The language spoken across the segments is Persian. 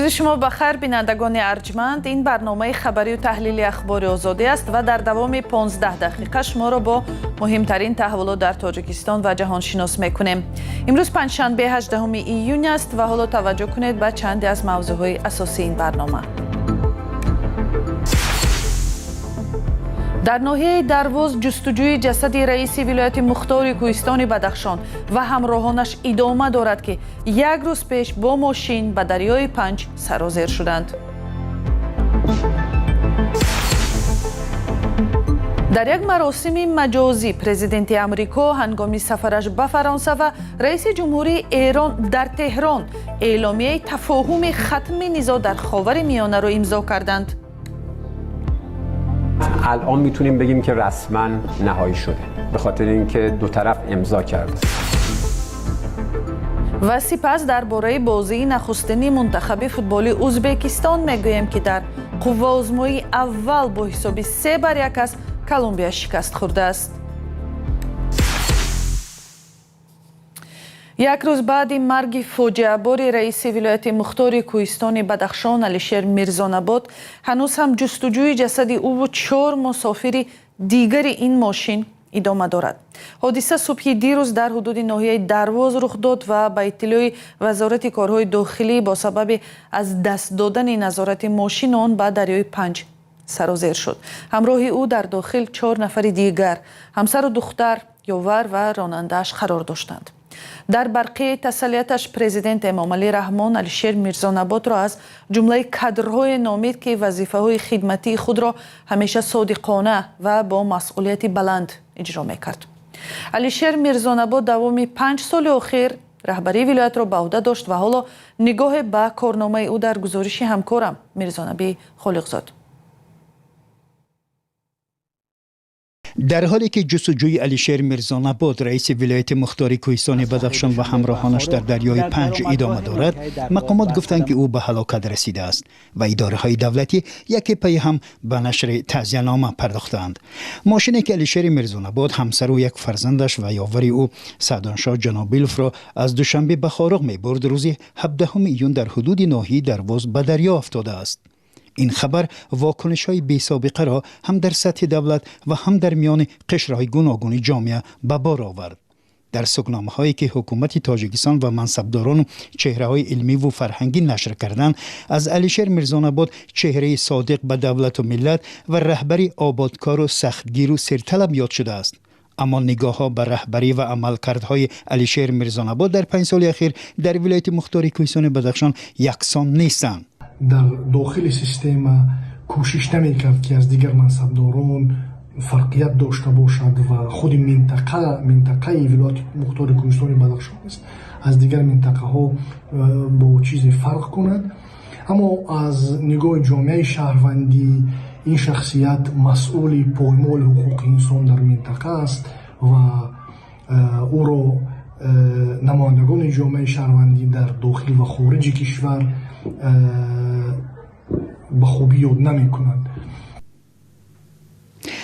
روز شما بخیر بینندگان ارجمند. این برنامه خبری و تحلیلی اخبار آزادی است و در دوام 15 دقیقه شما را با مهمترین تحولات در تاجیکستان و جهان شناس میکنیم. امروز پنجشنبه 18 ایون است و حالا توجه کنید به چند از موضوعهای اساسی این برنامه. در ناحیه دروز جستجوی جسد رئیس ولایت مختار کوهستان بدخشان و همراهانش ادامه دارد که یک روز پیش با ماشین به دریای پنج سرازیر شدند. در یک مراسم مجازی پرزیدنت امریکا هنگام سفرش به فرانسه و رئیس جمهوری ایران در تهران اعلامیه تفاهم ختم نزاع در خاور میانه را امضا کردند. الان میتونیم بگیم که رسما نهایی شده به خاطر اینکه دو طرف امضا کرده. و سپس درباره بازی نخستین منتخب فوتبال ازبکستان میگوییم که در قوه آزمایی اول با حساب 3-1 از کلمبیا شکست خورده است. یک روز بعد مرگ فاجعه بار رئیس ولایت مختار کوهستان بدخشان علیشیر میرزان‌آباد هنوز هم جستجوی جسد او و 4 مسافر دیگر این ماشین ادامه دارد. حادثه صبح دیروز در حدود ناحیه دروز رخ داد و به اطلاع وزارت کارهای داخلی با سبب از دست دادن نظارت ماشین آن به دریای پنج سرازیر شد. همراه او در داخل 4 نفر دیگر همسر و دختر، یاور و راننده‌اش قرار داشتند. در برقی تسلیتش پرزیدنت امام علی رحمان علیشیر میرزان‌آباد را از جمله کادرهای نامید که وظیفه‌های خدمتی خود را همیشه صادقانه و با مسئولیت بلند اجرا می‌کرد. علیشیر میرزان‌آباد دوام 5 سال اخیر رهبری ولایت را به عهده داشت و حالا نگاه به کارنامه او در گزارش همکارم میرزانبی خالقزاد. در حالی که جستجوی علیشیر میرزان‌آباد رئیس ولایت مختار کوهستان بدخشان و همراهانش در دریای پنج ادامه دارد، مقامات گفتند که او به هلاکت رسیده است و اداره‌های دولتی یکی پی هم به نشر تعزیه‌نامه پرداختند. ماشینی که علیشیر میرزان‌آباد همسر و یک فرزندش و یاور او سعدانشاه جنابیلوف را از دوشنبه به خارق می‌برد، روز 17 ایون در حدود ناحیه دروز به دریا افتاده است. این خبر واکنش‌های بی‌سابقه را هم در سطح دولت و هم در میان قشرهای گوناگون جامعه به بار آورد. در سخنرانی‌هایی که حکومت تاجیکستان و منصبداران چهره‌های علمی و فرهنگی نشر کردند، از علیشیر میرزان‌آباد چهره صادق به دولت و ملت و رهبری آبادکار و سختگیر و سرطلب یاد شده است. اما نگاه‌ها به رهبری و عملکردهای علیشیر میرزان‌آباد در 5 سال اخیر در ولایت مختار کوهستان بدخشان یکسان نیستند. در داخل سیستم کوشش نمی‌کرد که از دیگر منصبداران فرقیت داشته باشد و خود منطقه ولایت مختار کوهستان بدخشان است از دیگر منطقه ها با چیز فرق کند. اما از نگاه جامعه شهروندی این شخصیت مسئول پایمال حقوق انسان در منطقه است و او را نمایندگان جامعه شهروندی در داخل و خارج کشور به خوبی یاد نمی کنند.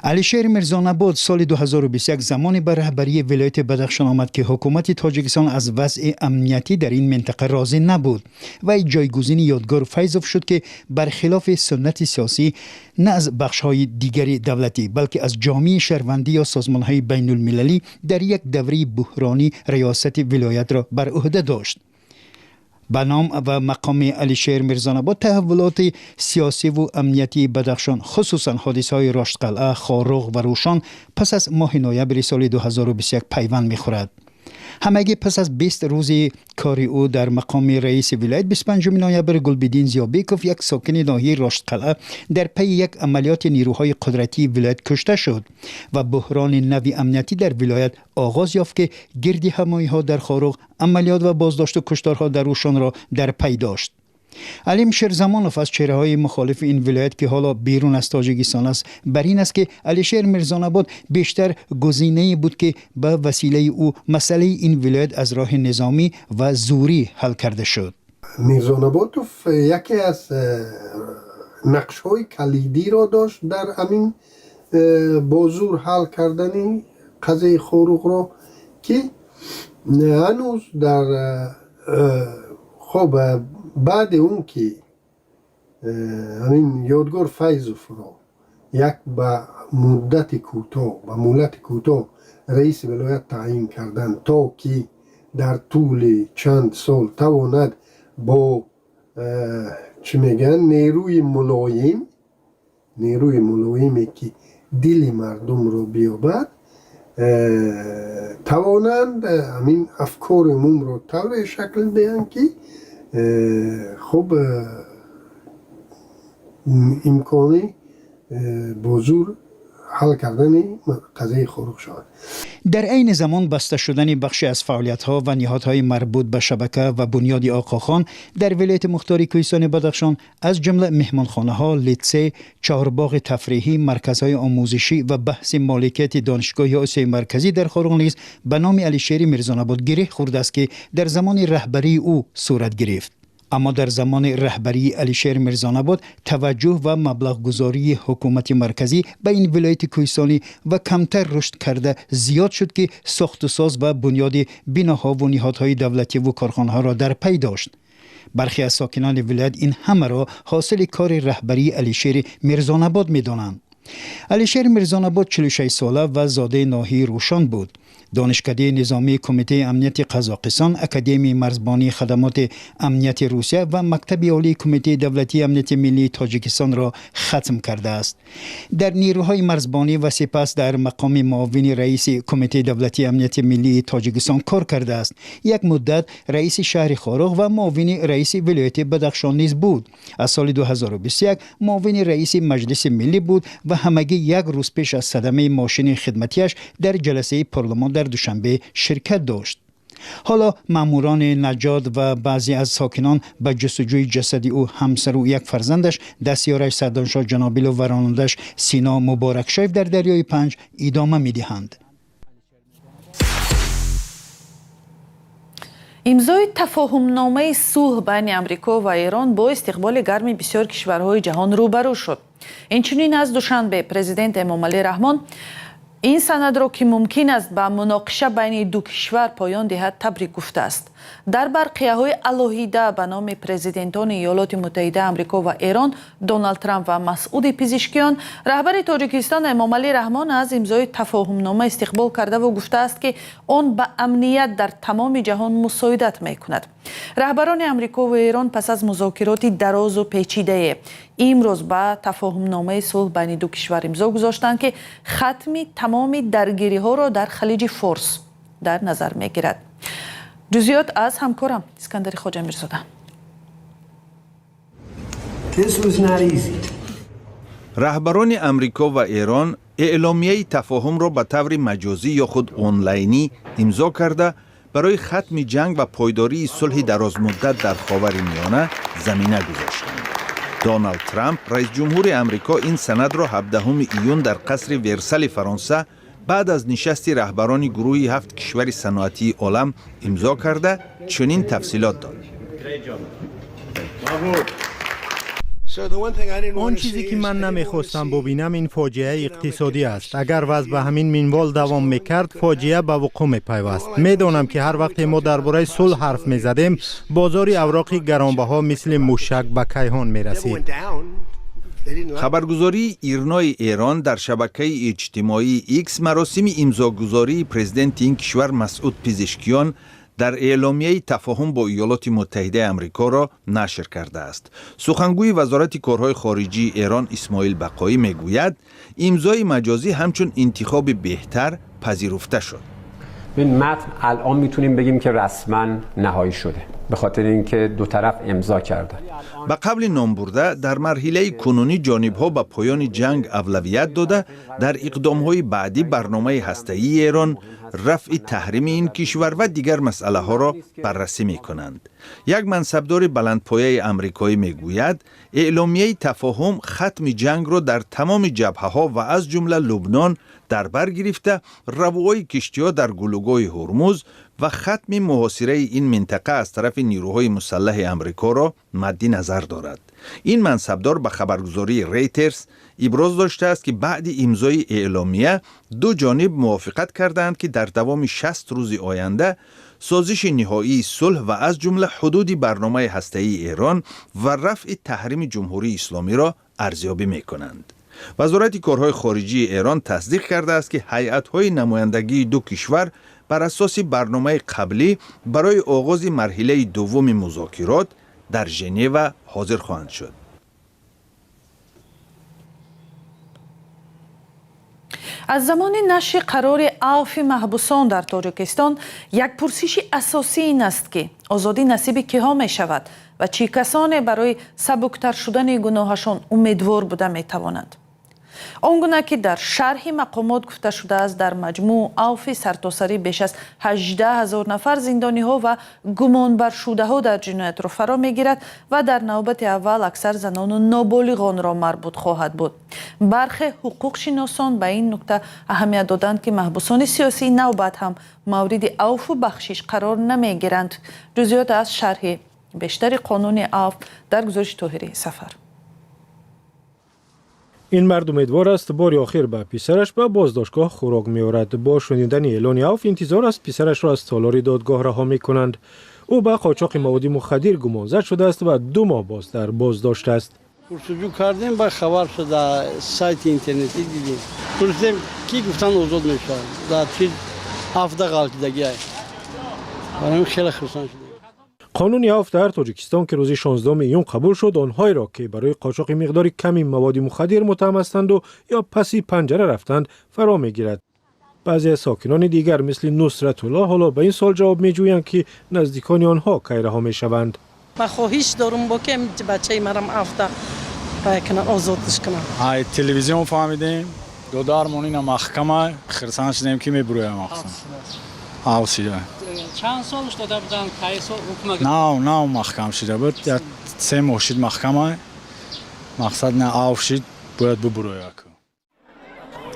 علیشیر میرزان‌آباد سال 2021 زمانی به رهبری ولایت بدخشان آمد که حکومت تاجیکستان از وضع امنیتی در این منطقه راضی نبود و جایگزین یادگار فیضوف شد که برخلاف سنت سیاسی نه از بخش‌های دیگری دولتی بلکه از جامعه شهروندی یا سازمان‌های بین المللی در یک دوره بحرانی ریاست ولایت را بر عهده داشت. به نام و مقام علیشیر میرزان‌آباد تحولات سیاسی و امنیتی بدخشان خصوصا حادثه‌های راشدقلعه، خارق و روشان پس از ماه نوامبر سال 2021 پیوند می‌خورد. همگی پس از 20 روز کاری او در مقام رئیس ولایت 25 نوامبر گلبدین زیابیکوف یک ساکن ناحیه راشدقلعه در پی یک عملیات نیروهای قدرتی ولایت کشته شد و بحران نوی امنیتی در ولایت آغاز یافت که گردی همایی‌ها در خارق، عملیات و بازداشت و کشتارها در روشان را در پی داشت. علیم شیرزمانوف از چهره‌های مخالف این ولایت که حالا بیرون از تاجیکستان است بر این است که علیشیر میرزان‌آباد بیشتر گزینه‌ای بود که به وسیله او مسئله این ولایت از راه نظامی و زوری حل کرده شد. میرزان‌آبادوف یکی از نقش‌های کلیدی را داشت در همین با زور حل کردن قضیه خارق را که هنوز در خب بعد اون که همین یادگار فیضوف را یک به مدت کوتاه به مهلت کوتاه رئیس ولایت تعیین کردن تا که در طول چند سال تواند با چی میگن نیروی ملایمی که دل مردم رو بیابد توانند همین افکار عموم رو طور شکل دهند که خب امکانی بزرگ حل کردن قضیه خروق شود. در عین زمان بسته شدن بخشی از فعالیت‌ها و نهادهای مربوط به شبکه و بنیاد آقاخان در ولایت مختار کوهستان بدخشان از جمله مهمانخانه‌ها، لیتسه، چهارباغ تفریحی، مرکزهای آموزشی و بحث مالکیت دانشگاه آسیای مرکزی در خاروق نیز به نام علیشیر میرزان‌آباد گره خورده است که در زمان رهبری او صورت گرفت. اما در زمان رهبری علیشیر میرزان‌آباد توجه و مبلغ گذاری حکومت مرکزی به این ولایت کوهستانی و کمتر رشد کرده زیاد شد که ساخت و ساز و بنیاد بناها و نهادهای دولتی و کارخانه‌ها را در پی داشت. برخی از ساکنان ولایت این همه را حاصل کار رهبری علیشیر میرزان‌آباد می‌دانند. علیشیر میرزان‌آباد 46 ساله و زاده ناحیه روشان بود. دانشکده نظامی کمیته امنیت قزاقستان، اکادمی مرزبانی خدمات امنیت روسیه و مکتب عالی کمیته دولتی امنیت ملی تاجیکستان را ختم کرده است. در نیروهای مرزبانی و سپس در مقام معاون رئیس کمیته دولتی امنیت ملی تاجیکستان کار کرده است. یک مدت رئیس شهر خاروق و معاون رئیس ولایت بدخشان نیز بود. از سال 2021 معاون رئیس مجلس ملی بود و همگی یک روز پیش از صدمه ماشین خدمتیش در جلسه پارلمان در دوشنبه شرکت داشت. حالا ماموران نجات و بعضی از ساکنان به جستجوی جسد او همسر و یک فرزندش دستیارش سردانشاه جنابیل و رانندش سینا مبارک شیف در دریای پنج ادامه می‌دهند. امضای تفاهمنامه صلح بین امریکا و ایران با استقبال گرم بسیار کشورهای جهان روبرو شد. اینچنین از دوشنبه پرزیدنت امامعلی رحمان این سند را که ممکن است به مناقشه بین دو کشور پایان دهد تبریک گفته است. در برقیه‌های علاهیده به نام پرزیدنتان ایالات متحده آمریکا و ایران دونالد ترامپ و مسعود پزشکیان، رهبر تاجیکستان امامعلی رحمان از امضای تفاهمنامه استقبال کرده و گفته است که آن به امنیت در تمام جهان مساعدت می‌کند. رهبران آمریکا و ایران پس از مذاکرات دراز و پیچیده امروز به تفاهمنامه صلح بین دو کشور امضا گذاشتند که ختم تمام درگیری‌ها را در خلیج فارس در نظر می‌گیرد. جزئیات از همکارم اسکندر خواجه میرزاده. رهبران امریکا و ایران اعلامیه تفاهم را به طور مجازی یا خود آنلاینی امضا کرده برای ختم جنگ و پایداری صلح درازمدت در خاورمیانه زمینه گذاشتند. دونالد ترامپ رئیس جمهور امریکا این سند را 17 ایون در قصر ورسال فرانسه بعد از نشست رهبران گروه 7 کشور صنعتی عالم امضا کرده چنین تفصیلات داد. آن چیزی که من نمیخواستم ببینم این فاجعه اقتصادی است. اگر وضع به همین منوال دوام میکرد فاجعه به وقوع میپیوست. میدانم که هر وقت ما درباره صلح حرف میزدیم بازار اوراق گرانبها مثل موشک به کیهان میرسید. خبرگزاری ایرنای ایران در شبکه اجتماعی ایکس مراسم امضاگذاری پرزیدنت این کشور مسعود پزشکیان در اعلامیه تفاهم با ایالات متحده آمریکا را نشر کرده است. سخنگوی وزارت کارهای خارجی ایران اسماعیل بقایی میگوید امضای مجازی همچون انتخاب بهتر پذیرفته شد. این متن الان میتونیم بگیم که رسما نهایی شده، به خاطر اینکه دو طرف امضا کردن. به قبل نام برده در مرحله کنونی جانب‌ها به پایان جنگ اولویت داده در اقدام‌های بعدی برنامه هسته‌ای ایران، رفع تحریم این کشور و دیگر مسئله ها را بررسی می کنند. یک منصبدار بلندپایه امریکایی می گوید اعلامیه تفاهم ختم جنگ را در تمام جبهه ها و از جمله لبنان در بر گرفته روای کشتی‌ها در گلوگاه هرمز و ختم محاصره این منطقه از طرف نیروهای مسلح امریکا را مد نظر دارد. این منصبدار به خبرگزاری ریترز ابراز داشته است که بعد امضای اعلامیه دو جانب موافقت کردند که در دوام 60 روز آینده سازش نهایی صلح و از جمله حدود برنامه هسته‌ای ایران و رفع تحریم جمهوری اسلامی را ارزیابی می‌کنند. وزارت کارهای خارجی ایران تصدیق کرده است که هیئت‌های نمایندگی دو کشور بر اساس برنامه قبلی برای آغاز مرحله دوم مذاکرات در ژنو حاضر خواهند شد. از زمان نشر قرار عفو محبوسان در تاجیکستان یک پرسش اساسی این است که آزادی نصیب کیها می شود و چی کسانی برای سبکتر شدن گناهشان امیدوار بوده می توانند. آنگونه که در شرح مقامات گفته شده است در مجموع عفو سرتاسری بیش از 18,000 نفر زندانی ها و گمانبر شده ها در جنایت را فرا می گیرد و در نوبت اول اکثر زنان و نابالغان را مربوط خواهد بود. برخی حقوق شناسان به این نکته اهمیت دادند که محبوسان سیاسی نوبت هم مورد عفو بخشش قرار نمی گیرند. جزئیات از شرح بیشتر قانون عفو در گزارش طاهری سفر. این مرد امیدوار است بار آخر به پسرش به بازداشتگاه خوراک می‌آورد. با شنیدن اعلان عفو انتظار است پسرش را از تالار دادگاه رها می‌کنند. او به قاچاق مواد مخدر گمانزد شده است و 2 ماه باز در بازداشت است. پرسجو کردیم با خبر شد در سایت اینترنتی دیدیم. پرسیدیم کی گفتن آزاد میشه. در چیز 17 غلطیدگی است. برای خیلی خرسان شدیم. قانون عفو در تاجیکستان که روز 16 میلیون قبول شد آنهایی را که برای قاچاق مقداری کمی مواد مخدر متهم هستند و یا پسی پنجره رفتند فرا میگیرد. بعضی از ساکنان دیگر مثل نصرت الله حالا به این سوال جواب میجویند که نزدیکان آنها کی رها میشوند. من خواهش دارم با که بچه مرم عفو کنن آزادش کنن. تلویزیون فهمیدیم دو درمونین محکمه خرسان شدیم که میبرویم محکمه. آوسیده. چند سالش داده بودن کیس حکم؟ نه محکم شده بود. 3 ماه شد محکمه. مقصد نه عفو شد باید ببرویم.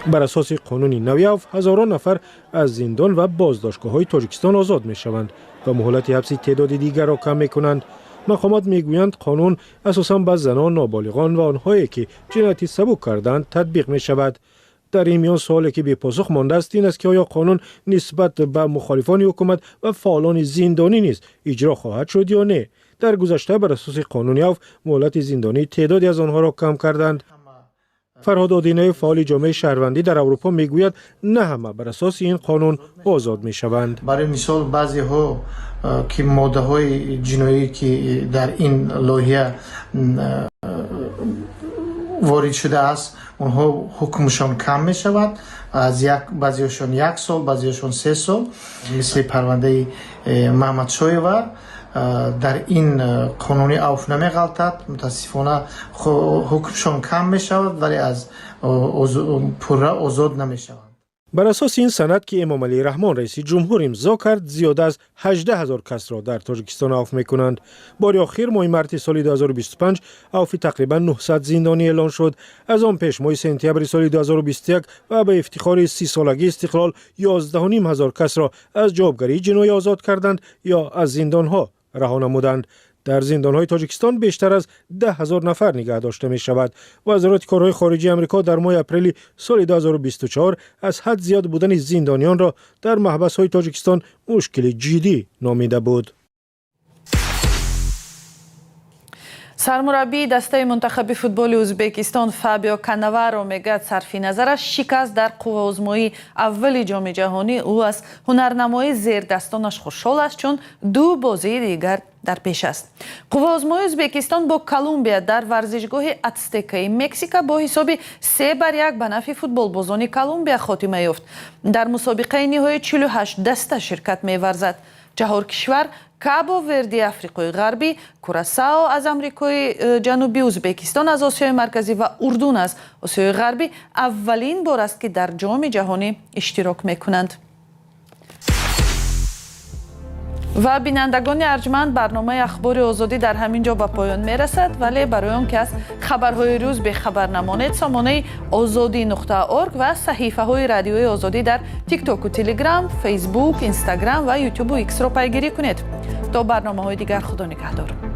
بر اساس قانون نوی عفو هزاران نفر از زندان و بازداشتگاه‌های تاجیکستان آزاد می‌شوند و مهلت حبسی تعداد دیگر را کم می‌کنند. مقامات میگویند قانون اساساً به زنان، نابالغان و آنهایی که جنایتی سبک کردند تطبیق می‌شود. در این میان سوالی که بی پاسخ مانده است این است که آیا قانون نسبت به مخالفان حکومت و فعالان زندانی نیز اجرا خواهد شد یا نه. در گذشته بر اساس قانون عفو مهلت زندانی تعدادی از آنها را کم کردند. فرهاد آدینه فعال جامعه شهروندی در اروپا میگوید نه همه بر اساس این قانون آزاد میشوند. برای مثال بعضی ها که ماده های جنایی که در این لایحه وارد شده است اونها حکمشان کم می شود از بعضیشان 1 سال بعضیشان 3 سال مثل پرونده محمد شایور در این قانونی عفو نمی غلطد متاسفانه حکمشان کم می شود ولی از پره آزاد نمی شود. بر اساس این سند که امام علی رحمان رئیس جمهور امضا کرد زیاده از 18,000 کس را در تاجیکستان عفو می‌کنند. بار آخر ماه مارس سال 2025 عفو تقریبا 900 زندانی اعلان شد. از آن پیش ماه سپتامبر سال 2021 و به افتخار 30 سالگی استقلال 11,500 کس را از جوابگری جنایی آزاد کردند یا از زندان‌ها رها نمودند. در زندان‌های تاجیکستان بیشتر از 10,000 نفر نگه داشته می‌شود. وزارت کارهای خارجه آمریکا در ماه اپریل سال 2024 از حد زیاد بودن زندانیان را در محبس‌های تاجیکستان مشکل جدی نامیده بود. سرمربی دسته منتخب فوتبال ازبکستان فابیو کاناوارو میگوید صرف نظر از شکست در قوه‌آزمایی اول جام جهانی او از هنرنمایی زیر دستانش خوشحال است چون 2 بازی دیگر در پیش است. قوه‌آزمایی ازبکستان با کلمبیا در ورزشگاه اتستکای مکزیک با حساب 3-1 به نفع فوتبالبازان کلمبیا خاتمه یافت. در مسابقه نهایی 48 دسته شرکت می‌ورزد. 4 کشور کابو وردی افریقای غربی، کوراسائو از آمریکای جنوبی، ازبکستان از آسیای مرکزی و اردن از آسیای غربی اولین بار است که در جام جهانی اشتراک می‌کنند. و بینندگان ارجمند برنامه اخبار آزادی در همین جا به پایان میرسد ولی برای آن که از خبرهای روز به خبر نمانید سامانه azadi.org و صحیفه های رادیوی آزادی در تیک تاک و تلگرام، فیسبوک، اینستاگرام و یوتیوب و ایکس را پیگیری کنید. تا برنامه های دیگر خدا نگهدار.